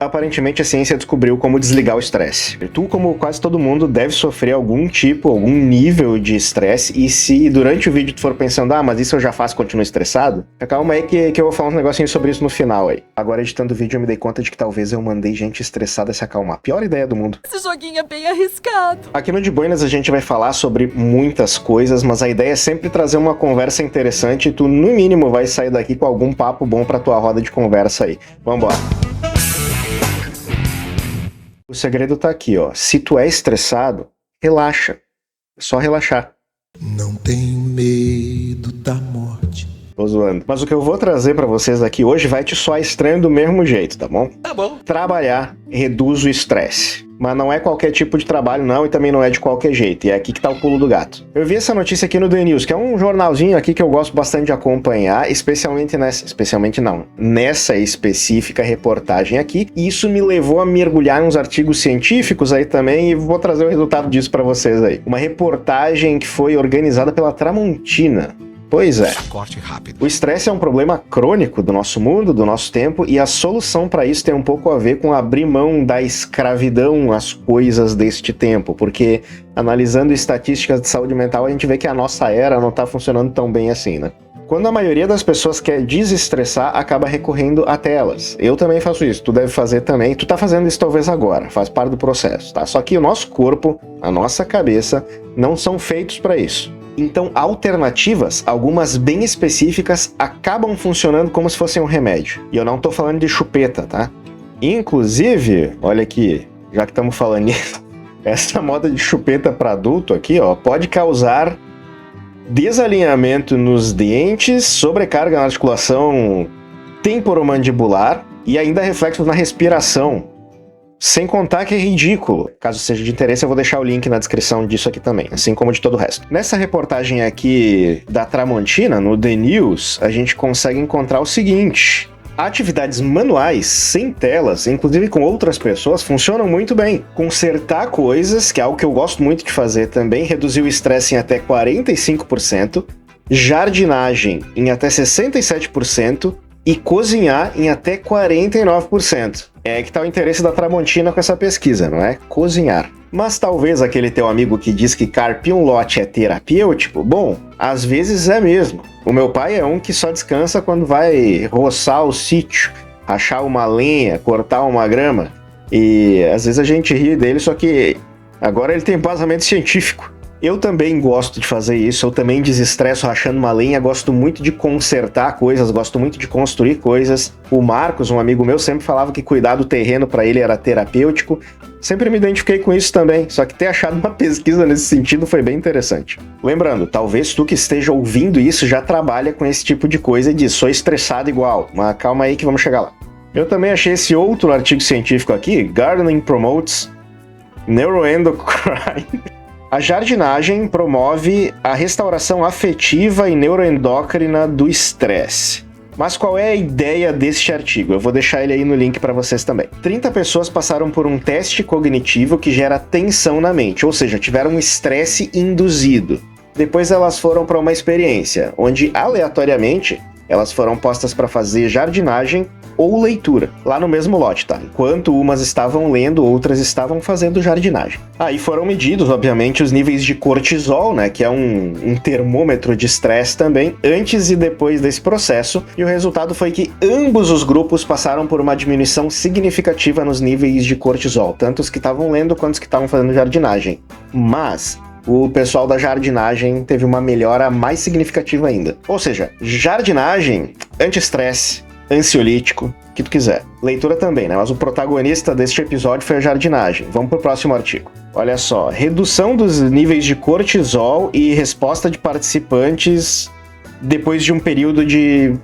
Aparentemente a ciência descobriu como desligar o estresse. Tu, como quase todo mundo, deve sofrer algum nível de estresse, e se durante o vídeo tu for pensando, mas isso eu já faço e continuo estressado, calma aí que eu vou falar um negocinho sobre isso no final aí. Agora, editando o vídeo, eu me dei conta de que talvez eu mandei gente estressada se acalmar. Pior ideia do mundo. Esse joguinho é bem arriscado. Aqui no De Buenas a gente vai falar sobre muitas coisas, mas a ideia é sempre trazer uma conversa interessante e tu, no mínimo, vai sair daqui com algum papo bom pra tua roda de conversa aí. Vambora. O segredo tá aqui, ó. Se tu é estressado, relaxa. É só relaxar. Não tenho medo da morte. Tô zoando. Mas o que eu vou trazer pra vocês aqui hoje vai te soar estranho do mesmo jeito, tá bom? Tá bom. Trabalhar reduz o estresse. Mas não é qualquer tipo de trabalho, não, e também não é de qualquer jeito. E é aqui que tá o pulo do gato. Eu vi essa notícia aqui no The News, que é um jornalzinho aqui que eu gosto bastante de acompanhar, nessa específica reportagem aqui. E isso me levou a mergulhar em uns artigos científicos aí também, e vou trazer o resultado disso pra vocês aí. Uma reportagem que foi organizada pela Tramontina. Pois é. Corte rápido. O estresse é um problema crônico do nosso mundo, do nosso tempo, e a solução para isso tem um pouco a ver com abrir mão da escravidão às coisas deste tempo, porque analisando estatísticas de saúde mental, a gente vê que a nossa era não está funcionando tão bem assim, né? Quando a maioria das pessoas quer desestressar, acaba recorrendo a telas. Eu também faço isso, tu deve fazer também. Tu tá fazendo isso talvez agora, faz parte do processo, tá? Só que o nosso corpo, a nossa cabeça, não são feitos para isso. Então, alternativas, algumas bem específicas, acabam funcionando como se fossem um remédio. E eu não tô falando de chupeta, tá? Inclusive, olha aqui, já que estamos falando nisso, essa moda de chupeta para adulto aqui, ó, pode causar desalinhamento nos dentes, sobrecarga na articulação temporomandibular e ainda reflexos na respiração. Sem contar que é ridículo. Caso seja de interesse, eu vou deixar o link na descrição disso aqui também, assim como de todo o resto. Nessa reportagem aqui da Tramontina, no The News, a gente consegue encontrar o seguinte: atividades manuais, sem telas, inclusive com outras pessoas, funcionam muito bem. Consertar coisas, que é algo que eu gosto muito de fazer também, reduzir o estresse em até 45%, jardinagem em até 67%, e cozinhar em até 49%. É que tá o interesse da Tramontina com essa pesquisa, não é? Cozinhar. Mas talvez aquele teu amigo que diz que carpir um lote é terapêutico, bom, às vezes é mesmo. O meu pai é um que só descansa quando vai roçar o sítio, rachar uma lenha, cortar uma grama. E às vezes a gente ri dele, só que agora ele tem embasamento científico. Eu também gosto de fazer isso, eu também desestresso rachando uma lenha, gosto muito de consertar coisas, gosto muito de construir coisas. O Marcos, um amigo meu, sempre falava que cuidar do terreno para ele era terapêutico. Sempre me identifiquei com isso também, só que ter achado uma pesquisa nesse sentido foi bem interessante. Lembrando, talvez tu que esteja ouvindo isso já trabalha com esse tipo de coisa e diz, sou estressado igual, mas calma aí que vamos chegar lá. Eu também achei esse outro artigo científico aqui, Gardening Promotes Neuroendocrine. A jardinagem promove a restauração afetiva e neuroendócrina do estresse. Mas qual é a ideia deste artigo? Eu vou deixar ele aí no link para vocês também. 30 pessoas passaram por um teste cognitivo que gera tensão na mente, ou seja, tiveram um estresse induzido. Depois elas foram para uma experiência, onde aleatoriamente elas foram postas para fazer jardinagem ou leitura, lá no mesmo lote, tá? Enquanto umas estavam lendo, outras estavam fazendo jardinagem. Aí foram medidos, obviamente, os níveis de cortisol, né, que é um termômetro de estresse também, antes e depois desse processo, e o resultado foi que ambos os grupos passaram por uma diminuição significativa nos níveis de cortisol, tanto os que estavam lendo quanto os que estavam fazendo jardinagem. Mas o pessoal da jardinagem teve uma melhora mais significativa ainda. Ou seja, jardinagem, anti-estresse, ansiolítico, o que tu quiser. Leitura também, né? Mas o protagonista deste episódio foi a jardinagem. Vamos pro próximo artigo. Olha só, redução dos níveis de cortisol e resposta de participantes depois de um período de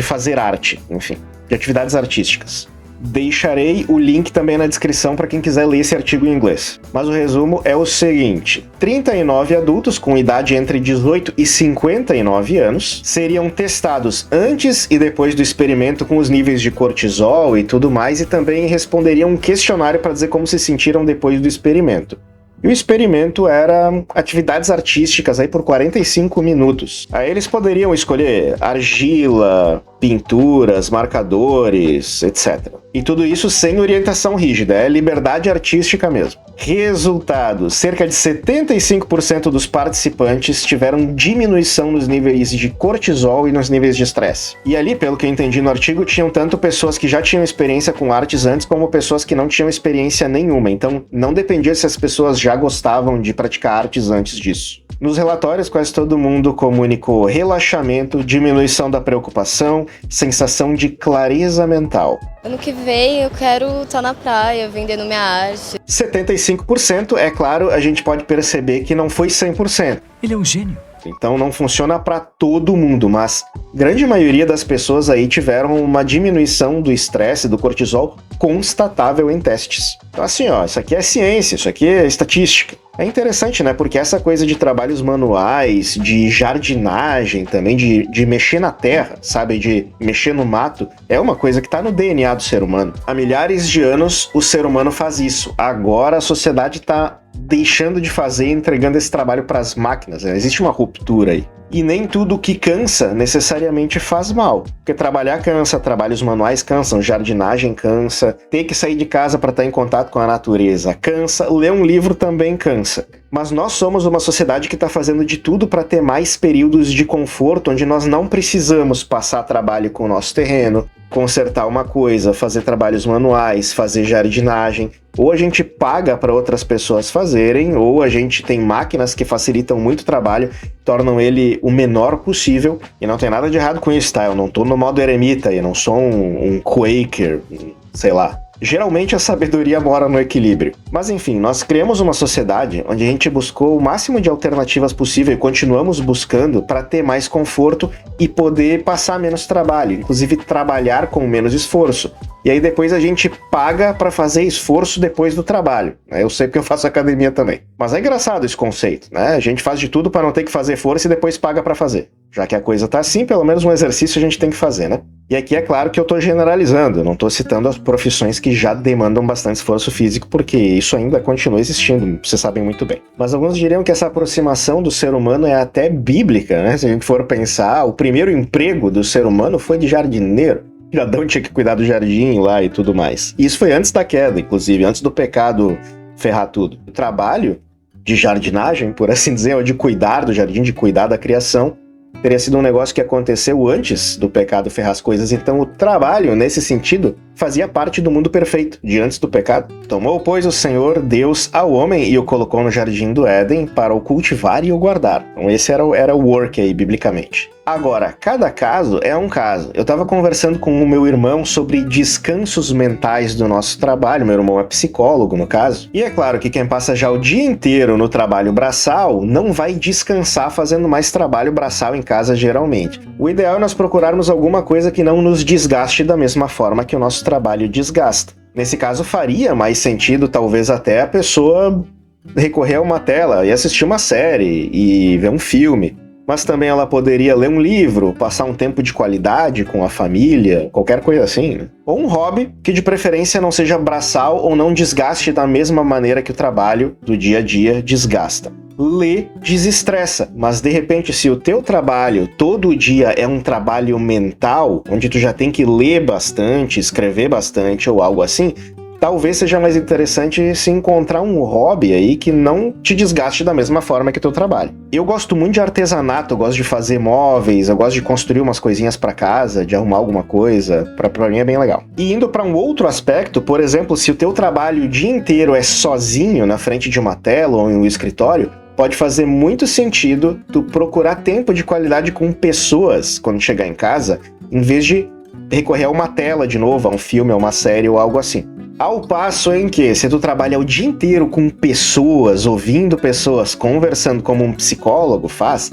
fazer arte, enfim, de atividades artísticas. Deixarei o link também na descrição para quem quiser ler esse artigo em inglês. Mas o resumo é o seguinte: 39 adultos com idade entre 18 e 59 anos seriam testados antes e depois do experimento com os níveis de cortisol e tudo mais, e também responderiam um questionário para dizer como se sentiram depois do experimento. E o experimento era atividades artísticas aí por 45 minutos. Aí eles poderiam escolher argila, pinturas, marcadores, etc. E tudo isso sem orientação rígida, é liberdade artística mesmo. Resultado: cerca de 75% dos participantes tiveram diminuição nos níveis de cortisol e nos níveis de estresse. E ali, pelo que eu entendi no artigo, tinham tanto pessoas que já tinham experiência com artes antes, como pessoas que não tinham experiência nenhuma. Então, não dependia se as pessoas já gostavam de praticar artes antes disso. Nos relatórios, quase todo mundo comunicou relaxamento, diminuição da preocupação, sensação de clareza mental. Ano que vem eu quero estar na praia vendendo minha arte. 75%, é claro, a gente pode perceber que não foi 100%. Ele é um gênio. Então não funciona para todo mundo, mas grande maioria das pessoas aí tiveram uma diminuição do estresse, do cortisol, constatável em testes. Então assim, ó, isso aqui é ciência, isso aqui é estatística. É interessante, né? Porque essa coisa de trabalhos manuais, de jardinagem também, de mexer na terra, sabe? De mexer no mato, é uma coisa que tá no DNA do ser humano. Há milhares de anos o ser humano faz isso. Agora a sociedade tá deixando de fazer e entregando esse trabalho para as máquinas. Né? Existe uma ruptura aí. E nem tudo que cansa necessariamente faz mal. Porque trabalhar cansa, trabalhos manuais cansam, jardinagem cansa, ter que sair de casa para estar em contato com a natureza cansa, ler um livro também cansa. Mas nós somos uma sociedade que está fazendo de tudo para ter mais períodos de conforto, onde nós não precisamos passar trabalho com o nosso terreno, consertar uma coisa, fazer trabalhos manuais, fazer jardinagem. Ou a gente paga para outras pessoas fazerem, ou a gente tem máquinas que facilitam muito o trabalho, tornam ele o menor possível. E não tem nada de errado com isso, tá? Eu não tô no modo eremita, eu não sou um Quaker, sei lá. Geralmente a sabedoria mora no equilíbrio. Mas enfim, nós criamos uma sociedade onde a gente buscou o máximo de alternativas possível e continuamos buscando para ter mais conforto e poder passar menos trabalho, inclusive trabalhar com menos esforço. E aí depois a gente paga para fazer esforço depois do trabalho. Eu sei porque eu faço academia também. Mas é engraçado esse conceito, né? A gente faz de tudo para não ter que fazer força e depois paga para fazer. Já que a coisa tá assim, pelo menos um exercício a gente tem que fazer, né? E aqui é claro que eu tô generalizando, eu não tô citando as profissões que já demandam bastante esforço físico, porque isso ainda continua existindo, vocês sabem muito bem. Mas alguns diriam que essa aproximação do ser humano é até bíblica, né? Se a gente for pensar, o primeiro emprego do ser humano foi de jardineiro. Adão tinha que cuidar do jardim lá e tudo mais. E isso foi antes da queda, inclusive, antes do pecado ferrar tudo. O trabalho de jardinagem, por assim dizer, ou de cuidar do jardim, de cuidar da criação, teria sido um negócio que aconteceu antes do pecado ferrar as coisas. Então o trabalho, nesse sentido, fazia parte do mundo perfeito, de antes do pecado. Tomou, pois, o Senhor Deus ao homem e o colocou no jardim do Éden para o cultivar e o guardar. Então esse era o work aí, biblicamente. Agora, cada caso é um caso. Eu estava conversando com o meu irmão sobre descansos mentais do nosso trabalho. Meu irmão é psicólogo, no caso. E é claro que quem passa já o dia inteiro no trabalho braçal não vai descansar fazendo mais trabalho braçal em casa, geralmente. O ideal é nós procurarmos alguma coisa que não nos desgaste da mesma forma que o nosso trabalho desgasta. Nesse caso, faria mais sentido, talvez até a pessoa recorrer a uma tela e assistir uma série e ver um filme. Mas também ela poderia ler um livro, passar um tempo de qualidade com a família, qualquer coisa assim, né? Ou um hobby que de preferência não seja braçal ou não desgaste da mesma maneira que o trabalho do dia a dia desgasta. Ler desestressa, mas de repente se o teu trabalho todo dia é um trabalho mental, onde tu já tem que ler bastante, escrever bastante ou algo assim, talvez seja mais interessante se encontrar um hobby aí que não te desgaste da mesma forma que o teu trabalho. Eu gosto muito de artesanato, eu gosto de fazer móveis, eu gosto de construir umas coisinhas pra casa, de arrumar alguma coisa, pra mim é bem legal. E indo pra um outro aspecto, por exemplo, se o teu trabalho o dia inteiro é sozinho na frente de uma tela ou em um escritório, pode fazer muito sentido tu procurar tempo de qualidade com pessoas quando chegar em casa, em vez de recorrer a uma tela de novo, a um filme, a uma série ou algo assim. Ao passo em que, se tu trabalha o dia inteiro com pessoas, ouvindo pessoas, conversando como um psicólogo faz,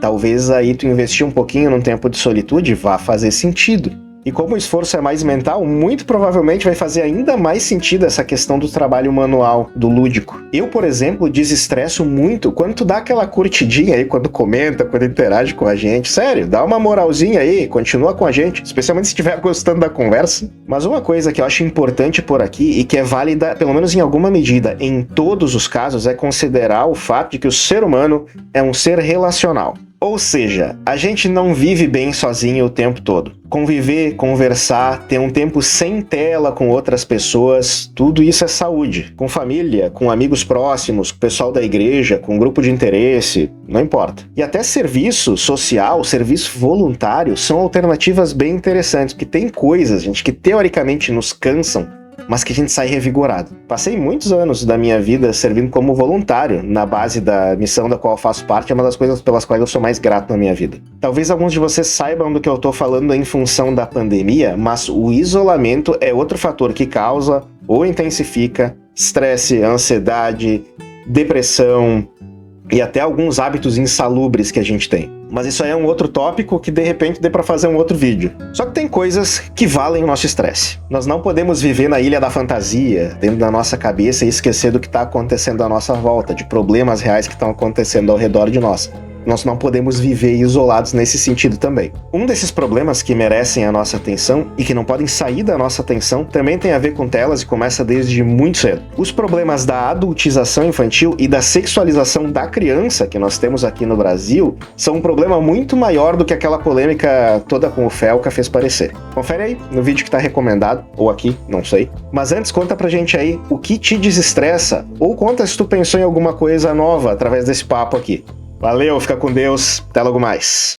talvez aí tu investir um pouquinho num tempo de solitude vá fazer sentido. E como o esforço é mais mental, muito provavelmente vai fazer ainda mais sentido essa questão do trabalho manual, do lúdico. Eu, por exemplo, desestresso muito quando tu dá aquela curtidinha aí, quando comenta, quando interage com a gente. Sério, dá uma moralzinha aí, continua com a gente, especialmente se estiver gostando da conversa. Mas uma coisa que eu acho importante por aqui e que é válida, pelo menos em alguma medida, em todos os casos, é considerar o fato de que o ser humano é um ser relacional. Ou seja, a gente não vive bem sozinho o tempo todo. Conviver, conversar, ter um tempo sem tela com outras pessoas, tudo isso é saúde. Com família, com amigos próximos, com o pessoal da igreja, com um grupo de interesse, não importa. E até serviço social, serviço voluntário, são alternativas bem interessantes, porque tem coisas, gente, que teoricamente nos cansam, mas que a gente sai revigorado. Passei muitos anos da minha vida servindo como voluntário na base da missão da qual eu faço parte, é uma das coisas pelas quais eu sou mais grato na minha vida. Talvez alguns de vocês saibam do que eu tô falando em função da pandemia, mas o isolamento é outro fator que causa ou intensifica estresse, ansiedade, depressão e até alguns hábitos insalubres que a gente tem. Mas isso aí é um outro tópico que de repente dê pra fazer um outro vídeo. Só que tem coisas que valem o nosso estresse. Nós não podemos viver na ilha da fantasia, dentro da nossa cabeça e esquecer do que está acontecendo à nossa volta, de problemas reais que estão acontecendo ao redor de nós. Nós não podemos viver isolados nesse sentido também. Um desses problemas que merecem a nossa atenção e que não podem sair da nossa atenção também tem a ver com telas e começa desde muito cedo. Os problemas da adultização infantil e da sexualização da criança que nós temos aqui no Brasil são um problema muito maior do que aquela polêmica toda com o Felca fez parecer. Confere aí no vídeo que está recomendado, ou aqui, não sei. Mas antes conta pra gente aí o que te desestressa, ou conta se tu pensou em alguma coisa nova através desse papo aqui. Valeu, fica com Deus, até logo mais.